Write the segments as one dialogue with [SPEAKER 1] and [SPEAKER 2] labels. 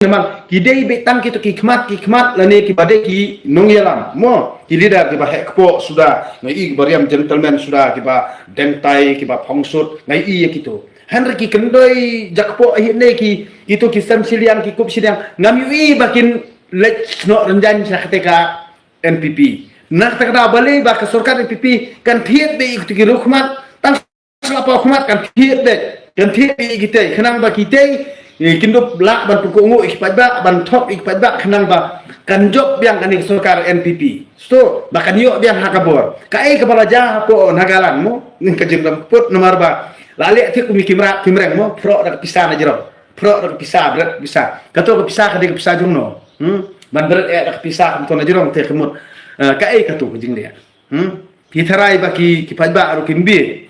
[SPEAKER 1] memang kidei betang kita kikmat lani kibade ki nongyelam mo kilida kiba hekpo sudah ngai bariam gentleman sudah kiba dentai kiba pongsut ngai iya gitu henry ki kendoi jakpo ahine ki itu kisam siliang ki kup sidang ngami bakin let's no renjan sakateka NPP nak takda balik ba kesurkan NPP kan thiet be ikut ki rukmat tang selapa hukumat kan thiet be kan thiet be kita kenang ba kita kindo lak ban pukungu ikpadba ban top ikpadba kenang ba kan job biang kan sokar NPP so bakan yo biang hakabor kai kepala jah po nagalan mo ning kajeng put nomor ba lali ti kumi kimreng mo pro dak pisah na jero pro dak pisah berat bisa kato ke pisah kadek pisah jungno ban berat dak pisah to na jero te kemut kai kato kajeng dia kitarai baki kipadba aro kimbi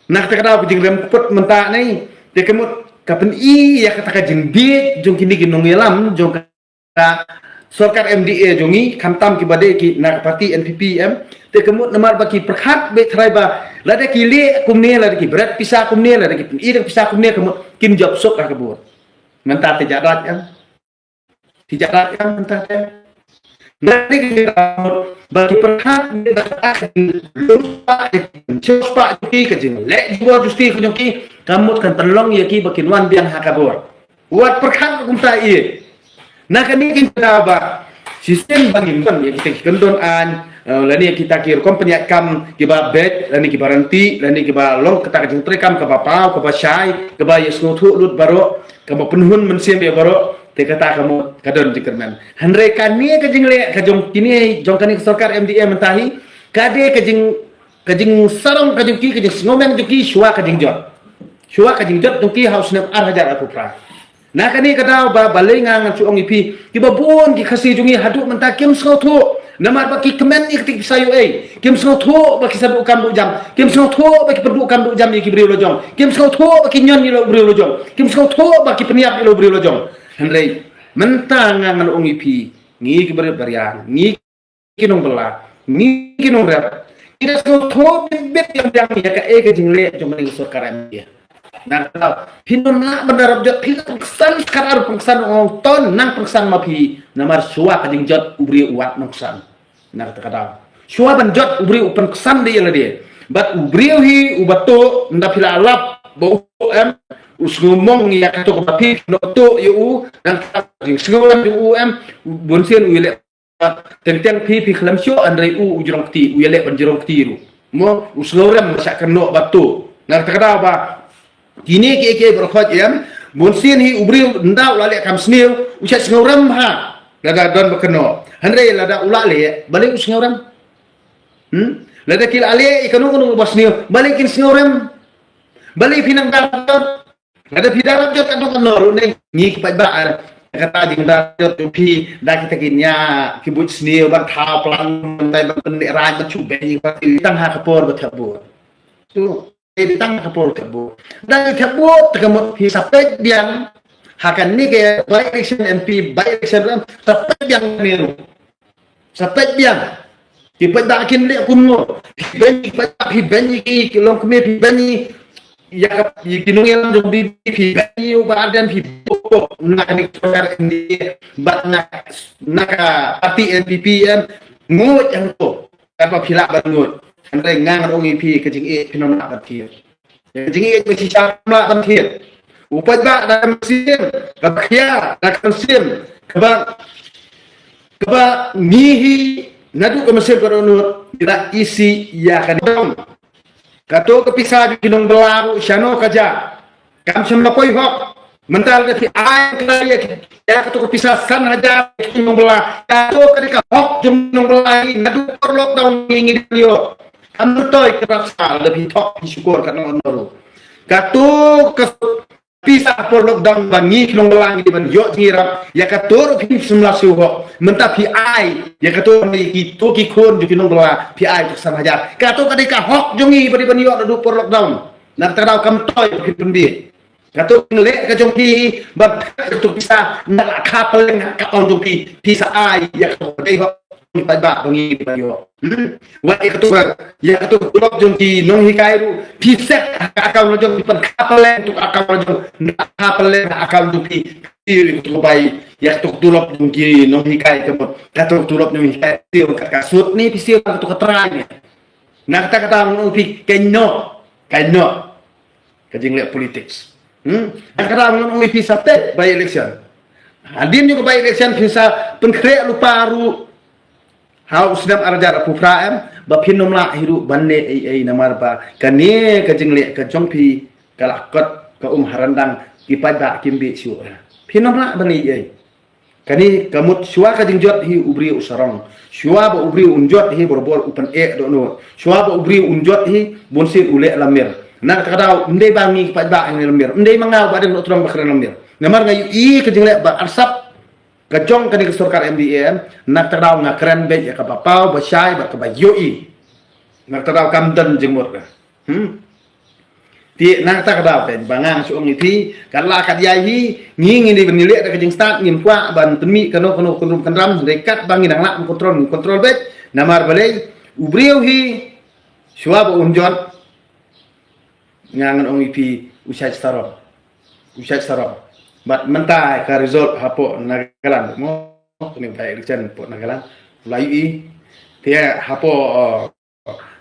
[SPEAKER 1] nak takada kajeng rem put menta nai te kemut kapan ya kata jengbit jong kini ginong yelam jong ka sorkar MDA jongi kantam ki bade ki nak parti NPP te kemut namar baki perkhat be trai ba lada ki le kumne lada ki berat pisah kumne lada ki ida pisah kumne kemut kin job sok ka kabur menta te jadat tijarat menta te nanti bagi perkhat be lupa cepat ki kejeng le dua justi ki kamut kan terlong ya ki bakin wan biang hakabor buat perkhat kumta iye nah kan ini kita ba sistem bangin kan ya kita kendon an lani kita kir kompeni kam kiba bet lani kiba ranti lani kiba long kita kejeng trekam ke bapau ke basai ke ba yesno thu lut baro ke penhun mensiem ya baro te kata kamu kadon dikerman hanre kani kejeng le kejong kini jong kani sarkar MDA mentahi kade kejeng sarong kejeng ki kejeng ngomeng juki shwa kejeng jot shwa kejeng jot juki haus nem hajar aku pra nah kani kata ba balengang suong ipi kiba bon ki khasi jungi hadu menta kim sotho namar baki kemen iktik sayu kim sotho baki sabu kam jam kim sotho baki perdu kam jam ki bri lojong kim sotho baki nyon ni lo bri lojong kim sotho baki peniap lo bri lojong henry mentang ngan ongipi ngi kibar bariang ngi kinong bela ngi kinong rap ida so tho bet yang ya ka ke jingle jong ning sarkar dia nah pinon na bandarab jot pil pengsan karar pengsan ong ton nang pengsan mapi namar suwa ka jing jot ubri uat nongsan nah kata suwa ban jot ubri upen kesan dia la dia bat ubri hi ubato ndapila alap bo us ngomong ya kato kapi no to yu dan singawam yu bonsen wile tentang pi khlam syo andai ujrong ti wile banjrong ti ru mo us ngawam masakan no batu nar takada ba kini ke berkhot yam bonsen hi ubri ndaw lale kam snil usat ngawam ha lada don bakeno handai lada ulale balik us ngawam lada kil ale ikanu kunu basnil balikin ngawam balik pinang dapat ada pidaran jot kan nor ning ngi kipaba kata jing da jot pi da kita kinya kibut sni ban tha plan tai ban nek raj chu be ni pa tang ha kapor bathabu tu tang kapor tabu da thabu takamot pi sapet biang hakan ni ke by election MP by election sapet biang niru sapet biang kipaba kin le kunno pi ben ki kilong kme pi ben ya kinung yang lebih piu badan pipo nak ni sarkar ini bat nak parti NPP ngut yang tu apa pila bangut andre ngang ong IP kejing pinom nak parti kejing mesti samla parti upat ba dalam mesin kabia nak mesin keba nihi nadu ke mesin koronur tidak isi ya kan kato kepisah kinong belaru syano kaja kam semla koi hok mental ke ai kaya ya kato kepisah san haja kinong belah kato ketika hok kinong belah nadu per lockdown ngi dia am toy kerasa lebih tok syukur kana onoro kato ke pisah per lockdown bangi kinong belah ngi ban yo ngirap ya kato pi semla suho menta pi ai ya kato ni kitu ki kon ju kinong belah pi ai san haja kato ketika hok jungi bari ban yo adu per lockdown nak taraw kam toy pi pendi kato ngelek ka jongki bab tu pisah nak kapal ka on jongki pisah ai ya kato dei hok ba bangi ban yo wa kato ya kato blok jongki nong hikairu pisah akal jong pan kapal tu akal jong kapal akal jongki tu bai ya tu tulop mungkin nong hikai kemot katu tulop nong hikai tiu kasut ni pisir tu keterai nak kata nong pi kenyo kajing lihat politik nak kata nong pi sate by election adin juga by election bisa pengkreat lupa ru hau sedap arjar pufraem bapin nomla hiru banne ai namar ba kane kajing lihat kajong pi kalakot ka harandang ipada kimbi siu pinomla bani ai kani kamut shua ka jingjot hi ubri usarong shua ba ubri unjot hi borbor upan do no shua ba ubri unjot hi bonsir ule lamir na kadau ndai bangi pada ang lamir ndai mangaw ba den utrong bakran lamir namar ngayu i ka jingle ba arsap ka jong kani ka sarkar MDM na kadau ngakren be ya ka bapau ba syai ba ka ba yoi na kadau kamdan jingmur ti nang tak ada pen bangang suong iti kala kat yai nging ini benilek da kajing start ngim kwa ban temi kano kenram dekat bangin nang lak kontrol bet namar balai ubriu hi suab unjot ngangan ong ipi usai starong bat mentai ka result hapo nagalan mo ni bai election po nagalan layu i dia hapo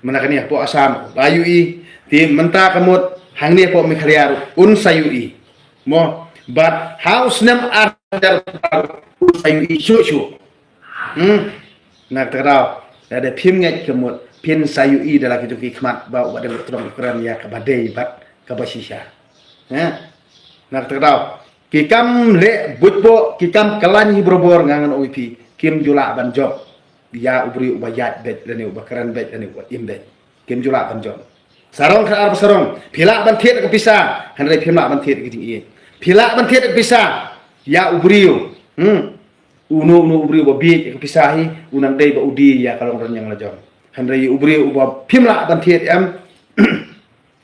[SPEAKER 1] menakani hapo asam layu i ti menta kamut hang ni po mi khaliar un sayui mo but house nam arjar un sayui shu nak terau ada phim ngai kemut pin sayui dalam kitu hikmat ba wa dalam terang Quran ya ka badai bat ka basisha nak terau kikam le butbo kikam kalan hibrobor ngangan oipi kim jula ban job ya ubri ubayat bet lani ubakaran bet lani imbet kim jula ban job sarong ka arba sarong pilak ban thiet ka pisa hanre pilak ban thiet ki i pilak ban thiet ka pisa ya ubriu uno ubriu ba bi ka pisa hi unang dei ba udi ya kalong ran yang lajong hanre ubriu ba pilak ban thiet am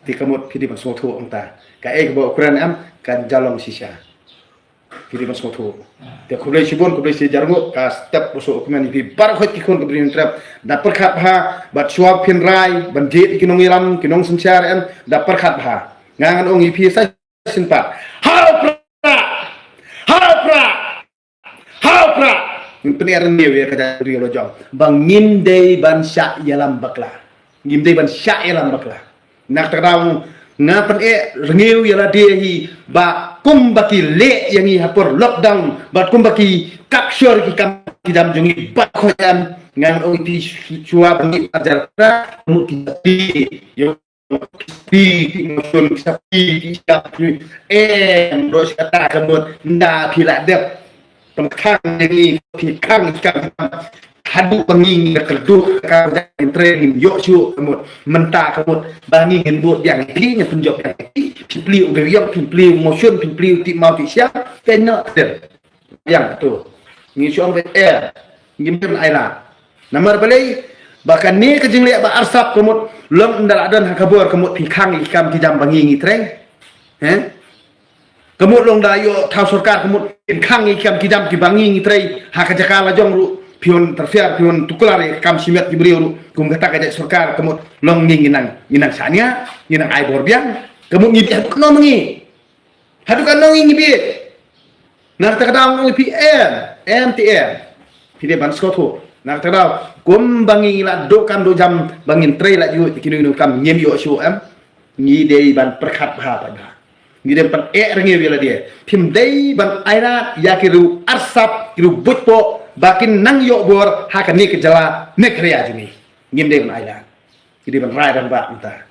[SPEAKER 1] ti kamot kidi ban sotho ongta ka ek ba ukuran am kan jalong sisa kidi ban sotho te kublai sibon kublai si jarngo ka step busuk kumen bi bar khot ki kon kubrin trap da perkhat ha bat suap pin rai ban jet kinong iram kinong sensyar en da perkhat ha ngangan ong ipi sa sinpa hau pra min pener ni we ka ri lo jong bang ngimdei ban sya yalam bakla ngimdei ban sya yalam bakla nak tadang ngapan rengiu yala dehi ba kumbaki le yang i hapor lockdown ba kumbaki kapsyor ki kam kidam jungi ba khoyam ngang ong ti chua bangi ajar pra mukti yo pi motion sapi sapi ros kata kemut nda phila dep pengkang ni phikang kam hadu bangi kerdu ka training yo chu kemut menta kemut bangi ngebut yang ti nya tunjuk yang ti pli uberiok pli motion pli ti mau ti sia kena der yang tu ni suang bet ngimpen aila namar balai bahkan ni kejing liat ba arsap kemut long ndal adan hakabur kemut phikang ikam ti jam bangi ngi treng kemut long dayo thau sarkar kemut khang ikam ti jam ti bangi ngi trei hakajakala jong ru pion terfiar pion tukulare kam simet gibriu kum kata kajak sarkar kemut long nginang sania nginang ai borbiang kemut ngibi hadu no mengi hadu kan no ngibi nak takadang no MTM pide ban skoto nak takadang kum bangi la do kam do jam bangin trei la yu kinu kam nyem yo shu am ngi dei ban perkhat bha pada ngi dem pan rengi wela dia tim dei ban aira yakiru arsap kiru butpo bakin nang yo bor hakan ni kejala nek rea jini ngim dei ban aira jadi ban rai dan ba entah